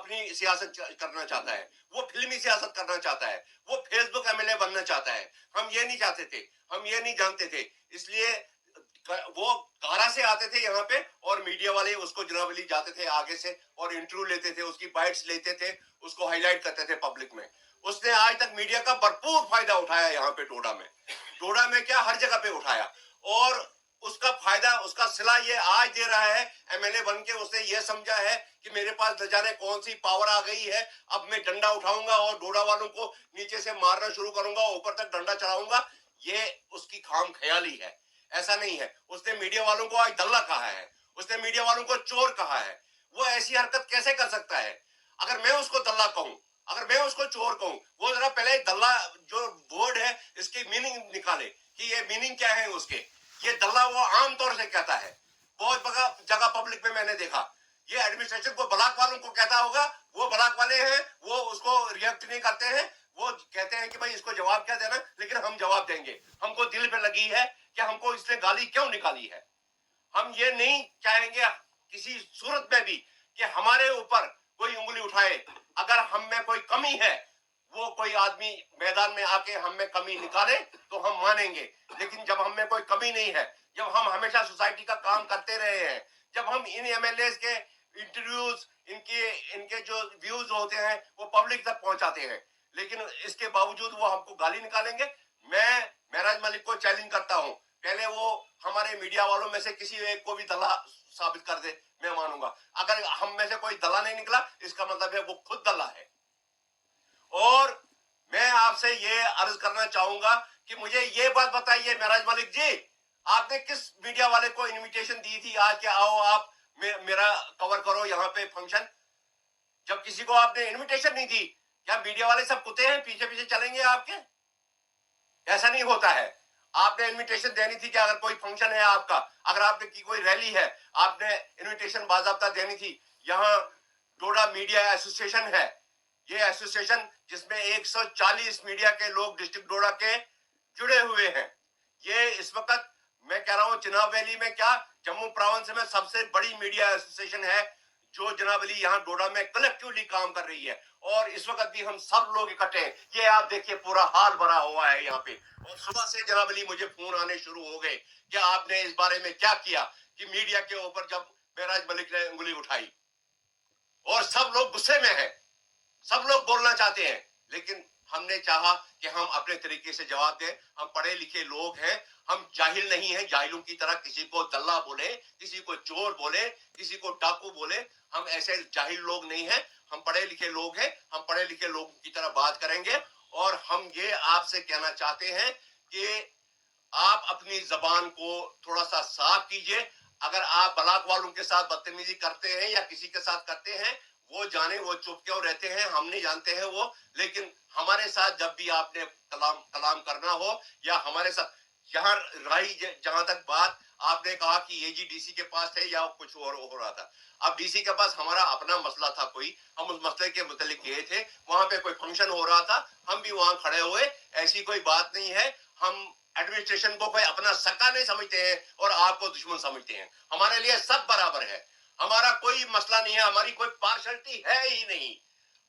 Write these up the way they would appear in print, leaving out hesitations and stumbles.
अपनी सियासत करना चाहता है, वो फिल्मी सियासत करना चाहता है, वो फेसबुक एमएलए बनना चाहता है। हम ये नहीं चाहते थे, हम ये नहीं जानते थे, इसलिए वो कारा से आते थे यहाँ पे और मीडिया वाले उसको जनाब अली जाते थे आगे से और इंटरव्यू लेते थे, उसकी बाइट्स लेते थे, उसको हाईलाइट करते थे पब्लिक में। उसने आज तक मीडिया का भरपूर फायदा उठाया यहाँ पे टोडा में क्या हर जगह पे उठाया, और उसका फायदा उसका सिला ये आज दे रहा है। एमएलए बन के उसने ये समझा है कि मेरे पास न जाने कौन सी पावर आ गई है, अब मैं डंडा उठाऊंगा और डोडा वालों को नीचे से मारना शुरू करूंगा, ऊपर तक डंडा चढ़ाऊंगा। ये उसकी खाम ख्याली है, ऐसा नहीं है। उसने मीडिया वालों को आज दल्ला कहा है, उसने मीडिया वालों को चोर कहा है। वो ऐसी हरकत कैसे कर सकता है? अगर मैं उसको दल्ला कहूं, अगर मैं उसको चोर कहूं, वो जरा पहले दल्ला जो वर्ड है इसकी मीनिंग निकाले कि ये मीनिंग क्या है उसके। ये दल्ला वो आमतौर से कहता है, बहुत जगह पब्लिक में मैंने देखा। ये एडमिनिस्ट्रेशन को ब्लॉक वालों को कहता होगा, वो ब्लॉक वाले हैं, वो उसको रिएक्ट नहीं करते हैं, वो कहते हैं कि भाई इसको जवाब क्या देना, लेकिन हम जवाब देंगे। हमको दिल पे लगी है कि हमको इसने गाली क्यों निकाली है। हम ये नहीं चाहेंगे किसी सूरत में भी कि हमारे ऊपर कोई उंगली उठाए। अगर हम में कोई कमी है, वो कोई आदमी मैदान में आके हम में कमी निकाले तो हम मानेंगे, लेकिन जब हम में कोई कमी नहीं है, जब हम हमेशा सोसाइटी का काम करते रहे हैं, जब हम इन एमएलए के इंटरव्यूज, इनके जो व्यूज होते हैं वो पब्लिक तक पहुंचाते हैं, लेकिन इसके बावजूद वो हमको गाली निकालेंगे। मैं महराज मलिक को चैलेंज करता हूं, पहले वो हमारे मीडिया वालों में से किसी एक को भी दला साबित कर दे, मैं मानूंगा। अगर हम में से कोई दला नहीं निकला, इसका मतलब है वो खुद दला है। और मैं आपसे ये अर्ज करना चाहूंगा कि मुझे ये बात बताइए महराज मलिक जी, आपने किस मीडिया वाले को इनविटेशन दी थी आज के आओ आप मेरा कवर करो यहाँ पे फंक्शन? जब किसी को आपने इनविटेशन नहीं दी, क्या मीडिया वाले सब कुत्ते हैं, पीछे पीछे चलेंगे आपके? ऐसा नहीं होता है। आपने इनविटेशन देनी थी कि अगर कोई फंक्शन है आपका, अगर आपने की कोई रैली है, आपने इनविटेशन बाजाबता देनी थी। यहाँ डोडा मीडिया एसोसिएशन है, ये एसोसिएशन जिसमें 140 मीडिया के लोग डिस्ट्रिक्ट डोडा के जुड़े हुए हैं। ये इस वक्त मैं कह रहा हूं चिनाब वैली में क्या, जम्मू प्रोविंस में सबसे बड़ी मीडिया एसोसिएशन है जो जनाब अली यहाँ डोडा में कलेक्टिवली काम कर रही है। और इस वक्त भी हम सब लोग इकट्ठे हैं। ये आप देखिए पूरा हाल भरा हुआ है यहाँ पे, और सुबह से जनाब अली मुझे फोन आने शुरू हो गए कि आपने इस बारे में क्या किया, कि मीडिया के ऊपर जब महराज मलिक ने उंगली उठाई, और सब लोग गुस्से में हैं, सब लोग बोलना चाहते हैं, लेकिन हमने चाहा कि हम अपने तरीके से जवाब दें। हम पढ़े लिखे लोग हैं, हम जाहिल नहीं हैं, जाहिलों की तरह किसी को दल्ला बोले, किसी को चोर बोले, किसी को डाकू बोले। हम ऐसे जाहिल लोग नहीं हैं, हम पढ़े लिखे लोग हैं। हम पढ़े लिखे लोगों की तरह बात करेंगे, और हम ये आपसे कहना चाहते हैं कि आप अपनी जबान को थोड़ा सा साफ कीजिए। अगर आप ब्लॉक वालों के साथ बदतमीजी करते हैं या किसी के साथ करते हैं, वो जाने, वो चुप क्यों रहते हैं, हम नहीं जानते हैं वो। लेकिन हमारे साथ जब भी आपने कलाम करना हो, या हमारे साथ यहाँ रही जहां तक बात आपने कहा कि ये जी डीसी के पास है या कुछ और हो रहा था। अब डीसी के पास हमारा अपना मसला था कोई, हम उस मसले के मुतालिक गए थे, वहां पे कोई फंक्शन हो रहा था, हम भी वहां खड़े हुए। ऐसी कोई बात नहीं है। हम एडमिनिस्ट्रेशन को कोई अपना सका नहीं समझते हैं और आपको दुश्मन समझते हैं। हमारे लिए सब बराबर है, हमारा कोई मसला नहीं है, हमारी कोई पार्शलिटी है ही नहीं।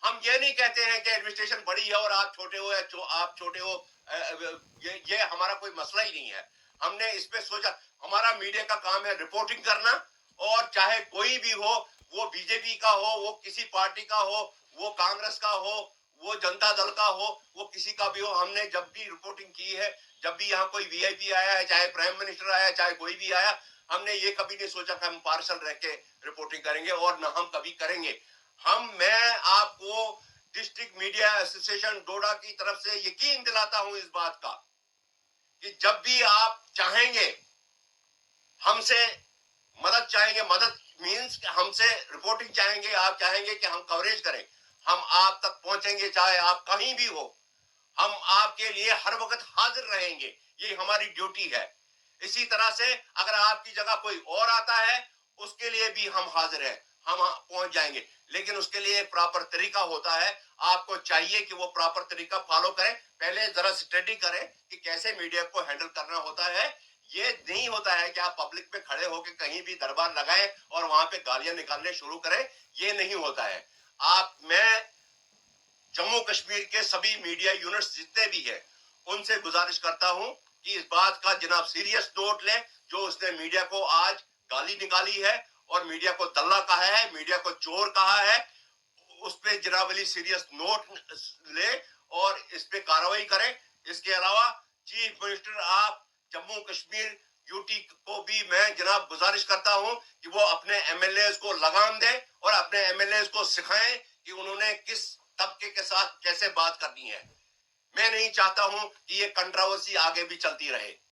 हम ये नहीं कहते हैं कि एडमिनिस्ट्रेशन बड़ी है और आप छोटे हो, या आप छोटे हो, ये हमारा कोई मसला ही नहीं है। हमने इस पे सोचा, हमारा मीडिया का काम है रिपोर्टिंग करना, और चाहे कोई भी हो, वो बीजेपी का हो, वो किसी पार्टी का हो, वो कांग्रेस का हो, वो जनता दल का हो, वो किसी का भी हो। हमने जब भी रिपोर्टिंग की है, जब भी यहाँ कोई वीआईपी आया है, चाहे प्राइम मिनिस्टर आया, चाहे कोई भी आया, हमने ये कभी नहीं सोचा कि हम पार्शल रह के रिपोर्टिंग करेंगे, और न हम कभी करेंगे। मैं आपको डिस्ट्रिक्ट मीडिया एसोसिएशन डोडा की तरफ से यकीन दिलाता हूं इस बात का कि जब भी आप चाहेंगे, हमसे मदद चाहेंगे, मदद मीन्स हमसे रिपोर्टिंग चाहेंगे, आप चाहेंगे कि हम कवरेज करें, हम आप तक पहुंचेंगे, चाहे आप कहीं भी हो। हम आपके लिए हर वक्त हाजिर रहेंगे, ये हमारी ड्यूटी है। इसी तरह से अगर आपकी जगह कोई और आता है, उसके लिए भी हम हाजिर हैं, हम पहुंच जाएंगे। लेकिन उसके लिए एक प्रॉपर तरीका होता है, आपको चाहिए कि वो प्रॉपर तरीका फॉलो करें। पहले जरा स्टडी करें कि कैसे मीडिया को हैंडल करना होता है। ये नहीं होता है कि आप पब्लिक में खड़े होकर कहीं भी दरबार लगाएं और वहां पे गालियां निकालने शुरू करें, ये नहीं होता है। मैं जम्मू कश्मीर के सभी मीडिया यूनिट्स जितने भी हैं उनसे गुजारिश करता हूं कि इस बात का जनाब सीरियस नोट लें जो उसने मीडिया को आज गाली निकाली है और मीडिया को दल्ला कहा है, मीडिया को चोर कहा है, उस पे जनाब अली सीरियस नोट ले और इस पे कार्रवाई करें। इसके अलावा चीफ मिनिस्टर आप जम्मू कश्मीर यूटी को भी मैं जनाब गुजारिश करता हूं कि वो अपने एमएलए को लगाम दें और अपने एमएलए को सिखाएं कि उन्होंने किस तबके के साथ कैसे बात करनी है। मैं नहीं चाहता हूं कि ये कंट्रोवर्सी आगे भी चलती रहे।